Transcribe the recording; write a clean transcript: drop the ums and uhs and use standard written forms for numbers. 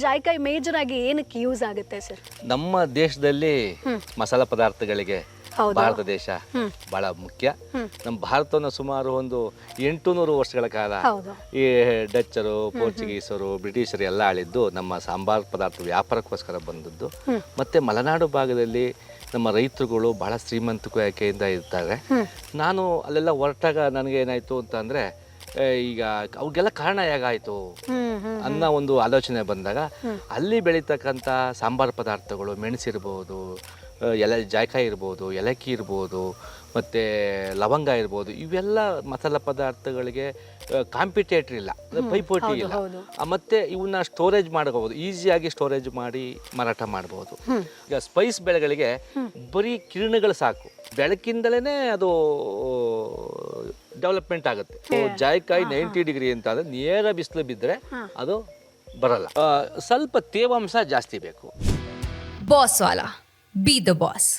ಜಾಯ್ಕಾಯಿ major ಆಗಿ ಏನಕ್ಕೆ use ಆಗುತ್ತೆ ಸರ್? ನಮ್ಮ ದೇಶದಲ್ಲಿ ಮಸಾಲ ಪದಾರ್ಥಗಳಿಗೆ ಹೌದು. ಭಾರತ ದೇಶ ಬಹಳ ಮುಖ್ಯ. ನಮ್ಮ ಭಾರತವನ್ನು ಸುಮಾರು ಒಂದು 800 ವರ್ಷಗಳ ಕಾಲ ಹೌದು. ಈ ಡಚ್ಚರು, ಪೋರ್ಚುಗೀಸರು, ಬ್ರಿಟಿಷರು ಎಲ್ಲ ಆಳಿದ್ದು ನಮ್ಮ ಸಾಂಬಾರ್ ಪದಾರ್ಥ ವ್ಯಾಪಾರಕ್ಕೋಸ್ಕರ ಬಂದದ್ದು. ಮತ್ತೆ ಮಲೆನಾಡು ಭಾಗದಲ್ಲಿ ನಮ್ಮ ರೈತರುಗಳು ಬಹಳ ಶ್ರೀಮಂತಿಕೆಯಿಂದ ಇರ್ತಾರೆ. ನಾನು ಅಲ್ಲೆಲ್ಲ ಹೊರಟಾಗ ನನಗೆ ಏನಾಯ್ತು ಅಂತ ಅಂದ್ರೆ ಈಗ ಅವ್ರಿಗೆಲ್ಲ ಕಾರಣ ಹೇಗಾಯ್ತು ಅನ್ನೋ ಒಂದು ಆಲೋಚನೆ ಬಂದಾಗ ಅಲ್ಲಿ ಬೆಳೀತಕ್ಕಂಥ ಸಾಂಬಾರು ಪದಾರ್ಥಗಳು ಮೆಣಸಿರ್ಬೋದು, ಜಾಯ್ಕಾಯಿ ಇರ್ಬೋದು, ಏಲಕ್ಕಿ ಇರ್ಬೋದು, ಮತ್ತು ಲವಂಗ ಇರ್ಬೋದು, ಇವೆಲ್ಲ ಮಸಾಲ ಪದಾರ್ಥಗಳಿಗೆ ಕಾಂಪಿಟೇಟರ್ ಇಲ್ಲ, ಪೈಪೋಟಿ ಇಲ್ಲ. ಮತ್ತು ಇವನ್ನ ಸ್ಟೋರೇಜ್ ಮಾಡ್ಕೋಬೋದು, ಈಸಿಯಾಗಿ ಸ್ಟೋರೇಜ್ ಮಾಡಿ ಮಾರಾಟ ಮಾಡ್ಬೋದು. ಈಗ ಸ್ಪೈಸ್ ಬೆಳೆಗಳಿಗೆ ಬರೀ ಕಿರಣಗಳು ಸಾಕು, ಬೆಳಕಿಂದಲೇ ಅದು ಡೆವಲಪ್ಮೆಂಟ್ ಆಗುತ್ತೆ. ಜಾಯ್ಕಾಯಿ 90 ಡಿಗ್ರಿ ಅಂತ ಅಂದರೆ ನೇರ ಬಿಸಿಲು ಬಿದ್ದರೆ ಅದು ಬರಲ್ಲ. ಸ್ವಲ್ಪ ತೇವಾಂಶ ಜಾಸ್ತಿ ಬೇಕು. Boss Vala, B the boss.